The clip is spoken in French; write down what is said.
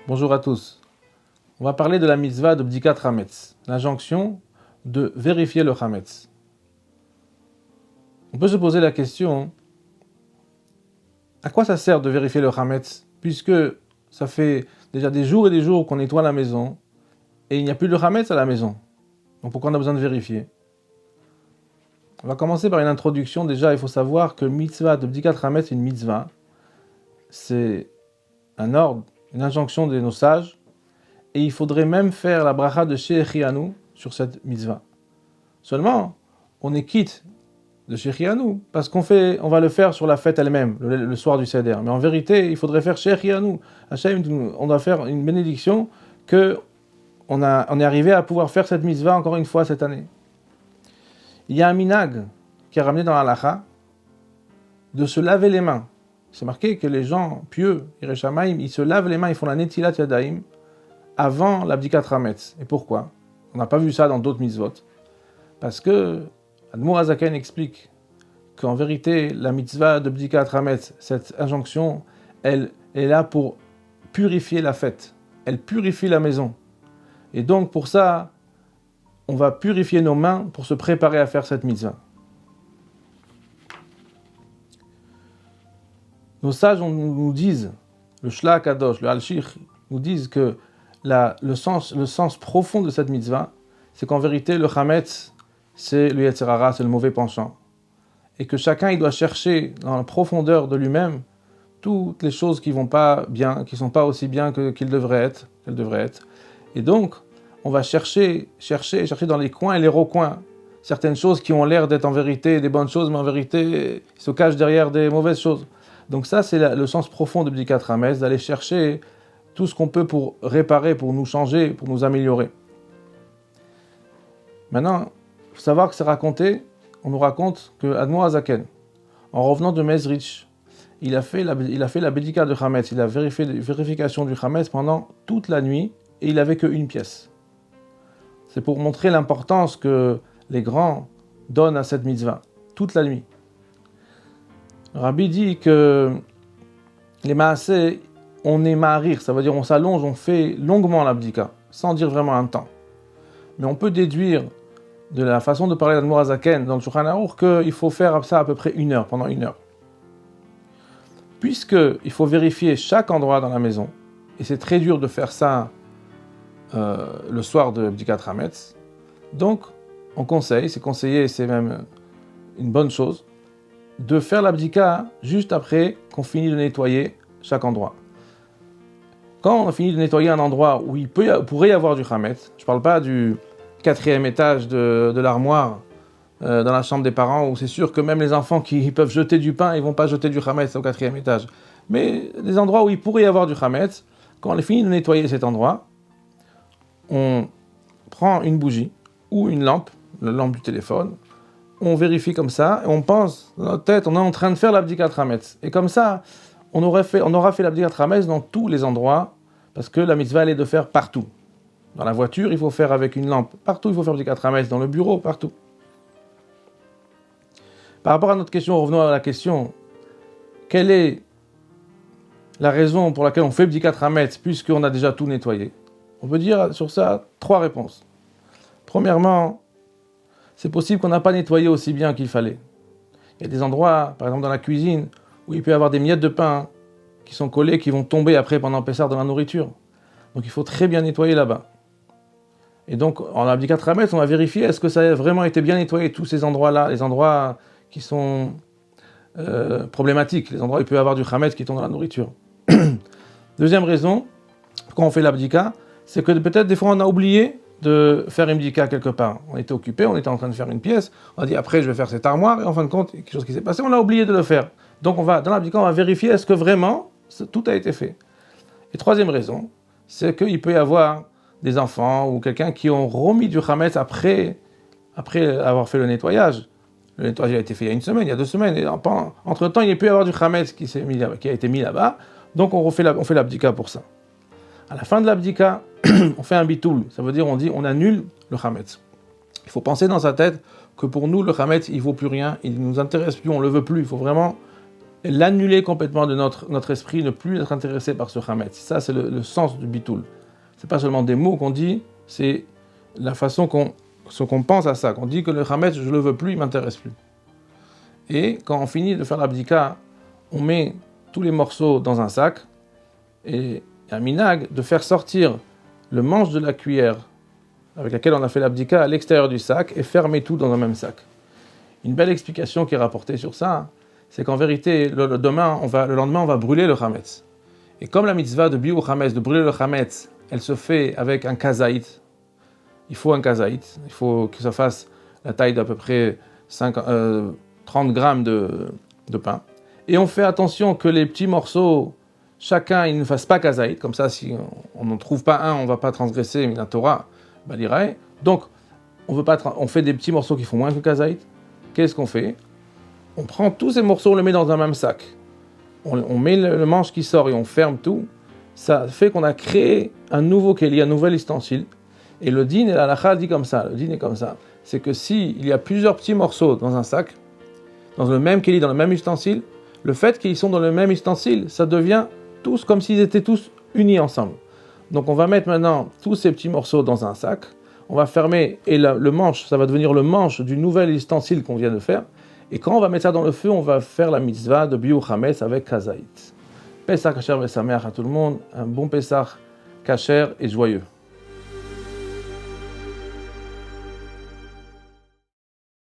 Bonjour à tous. On va parler de la mitzvah de Bdikat Hametz, l'injonction de vérifier le Hametz. On peut se poser la question, à quoi ça sert de vérifier le Hametz, puisque ça fait déjà des jours et des jours qu'on nettoie la maison, et il n'y a plus de Hametz à la maison. Donc pourquoi on a besoin de vérifier? On va commencer par une introduction. Déjà, il faut savoir que mitzvah de Bdikat Hametz, une mitzvah, c'est un ordre, une injonction de nos sages, et il faudrait même faire la bracha de Shechianu sur cette mitzvah. Seulement, on est quitte de Shechianu, parce qu'on va le faire sur la fête elle-même, le soir du Seder. Mais en vérité, il faudrait faire Shechianu. Hachem, on doit faire une bénédiction que on est arrivé à pouvoir faire cette mitzvah encore une fois cette année. Il y a un minag qui est ramené dans la halacha de se laver les mains. C'est marqué que les gens pieux, Yereshamaim, ils se lavent les mains, ils font la netilat yadayim avant l'abdikat hametz. Et pourquoi? On n'a pas vu ça dans d'autres mitzvot. Parce que Admour Hazaken explique qu'en vérité, la mitzvah de bdikat hametz, cette injonction, elle est là pour purifier la fête. Elle purifie la maison. Et donc pour ça, on va purifier nos mains pour se préparer à faire cette mitzvah. Nos sages nous disent, le Shlach Kadosh, le Halshich, nous disent que le sens profond de cette mitzvah, c'est qu'en vérité, le Hametz, c'est le Yetzer Hara, c'est le mauvais penchant. Et que chacun, il doit chercher dans la profondeur de lui-même toutes les choses qui vont pas bien, qui sont pas aussi bien qu'elles devraient être. Et donc, on va chercher dans les coins et les recoins certaines choses qui ont l'air d'être en vérité des bonnes choses, mais en vérité, ils se cachent derrière des mauvaises choses. Donc ça, c'est le sens profond de Bdikat Hametz, d'aller chercher tout ce qu'on peut pour réparer, pour nous changer, pour nous améliorer. Maintenant, il faut savoir que c'est raconté, on nous raconte que Admour Hazaken, en revenant de Mezrich, il a fait la Bdikat de Hametz, il a vérifié la vérification du Hametz pendant toute la nuit, et il n'avait qu'une pièce. C'est pour montrer l'importance que les grands donnent à cette mitzvah, toute la nuit. Rabbi dit que les maaseh, on est ma'arir, ça veut dire on s'allonge, on fait longuement l'abdika, sans dire vraiment un temps. Mais on peut déduire de la façon de parler d'Admour Hazaken dans le Shulchan Aruch qu'il faut faire ça à peu près pendant une heure. Puisqu'il faut vérifier chaque endroit dans la maison, et c'est très dur de faire ça le soir de Bdikat Hametz, donc on conseille, c'est conseillé, c'est même une bonne chose, de faire l'abdika juste après qu'on finit de nettoyer chaque endroit. Quand on a fini de nettoyer un endroit où il pourrait y avoir du Hametz, je ne parle pas du 4e étage de l'armoire dans la chambre des parents, où c'est sûr que même les enfants qui peuvent jeter du pain, ils ne vont pas jeter du Hametz au 4e étage. Mais des endroits où il pourrait y avoir du Hametz, quand on a fini de nettoyer cet endroit, on prend une bougie ou une lampe, la lampe du téléphone, on vérifie comme ça, et on pense, dans notre tête, on est en train de faire l'abdikat hametz. Et comme ça, on aura fait l'abdikat hametz dans tous les endroits, parce que la mitzvah, elle est de faire partout. Dans la voiture, il faut faire avec une lampe. Partout, il faut faire l'abdikat hametz. Dans le bureau, partout. Par rapport à notre question, revenons à la question, quelle est la raison pour laquelle on fait l'abdikat hametz, puisqu'on a déjà tout nettoyé? On peut dire sur ça 3 réponses. Premièrement, c'est possible qu'on n'a pas nettoyé aussi bien qu'il fallait. Il y a des endroits, par exemple dans la cuisine, où il peut y avoir des miettes de pain qui sont collées, qui vont tomber après pendant Pessah dans la nourriture. Donc il faut très bien nettoyer là-bas. Et donc en abdikat hametz, on va vérifier est-ce que ça a vraiment été bien nettoyé, tous ces endroits-là, les endroits qui sont problématiques, les endroits où il peut y avoir du hametz qui tombe dans la nourriture. Deuxième raison, pourquoi on fait l'abdika, c'est que peut-être des fois on a oublié de faire une bdika quelque part. On était occupé, on était en train de faire une pièce, on a dit après je vais faire cette armoire, et en fin de compte, il y a quelque chose qui s'est passé, on a oublié de le faire. Donc dans la bdika, on va vérifier est-ce que vraiment tout a été fait. Et troisième raison, c'est qu'il peut y avoir des enfants ou quelqu'un qui ont remis du hametz après avoir fait le nettoyage. Le nettoyage a été fait il y a 1 semaine, il y a 2 semaines, et entre-temps, il peut y avoir du hametz qui a été mis là-bas, donc on fait l'abdika pour ça. À la fin de l'abdika, on fait un bitoul, ça veut dire on annule le hametz. Il faut penser dans sa tête que pour nous, le hametz, il ne vaut plus rien, il ne nous intéresse plus, on ne le veut plus, il faut vraiment et l'annuler complètement de notre esprit, ne plus être intéressé par ce chametz. Ça, c'est le sens du bitoul. C'est pas seulement des mots qu'on dit, c'est la façon qu'on pense à ça, qu'on dit que le chametz, je le veux plus, il m'intéresse plus. Et quand on finit de faire l'abdika, on met tous les morceaux dans un sac, et un minag de faire sortir le manche de la cuillère avec laquelle on a fait l'abdika à l'extérieur du sac et fermer tout dans un même sac. Une belle explication qui est rapportée sur ça, c'est qu'en vérité, le lendemain, on va brûler le chametz. Et comme la mitzvah de biur chametz, de brûler le chametz, elle se fait avec un kazaït, il faut un kazaït, il faut que ça fasse la taille d'à peu près 30 grammes de pain. Et on fait attention que les petits morceaux, chacun, il ne fasse pas kazaït, comme ça, si on n'en trouve pas un, on ne va pas transgresser la Torah, baliraï. Donc, on fait des petits morceaux qui font moins que kazaït. Qu'est-ce qu'on fait? On prend tous ces morceaux, on les met dans un même sac. On met le manche qui sort et on ferme tout. Ça fait qu'on a créé un nouveau keli, un nouvel ustensile. Et le din et la halakha dit comme ça. Le din est comme ça. C'est que s'il y a plusieurs petits morceaux dans un sac, dans le même keli, dans le même ustensile, le fait qu'ils sont dans le même ustensile, ça devient tous comme s'ils étaient tous unis ensemble. Donc on va mettre maintenant tous ces petits morceaux dans un sac. On va fermer et le manche, ça va devenir le manche du nouvel ustensile qu'on vient de faire. Et quand on va mettre ça dans le feu, on va faire la mitzvah de biur chametz avec kazaït. Pesach kasher vesameach à tout le monde, un bon Pesach kasher et joyeux.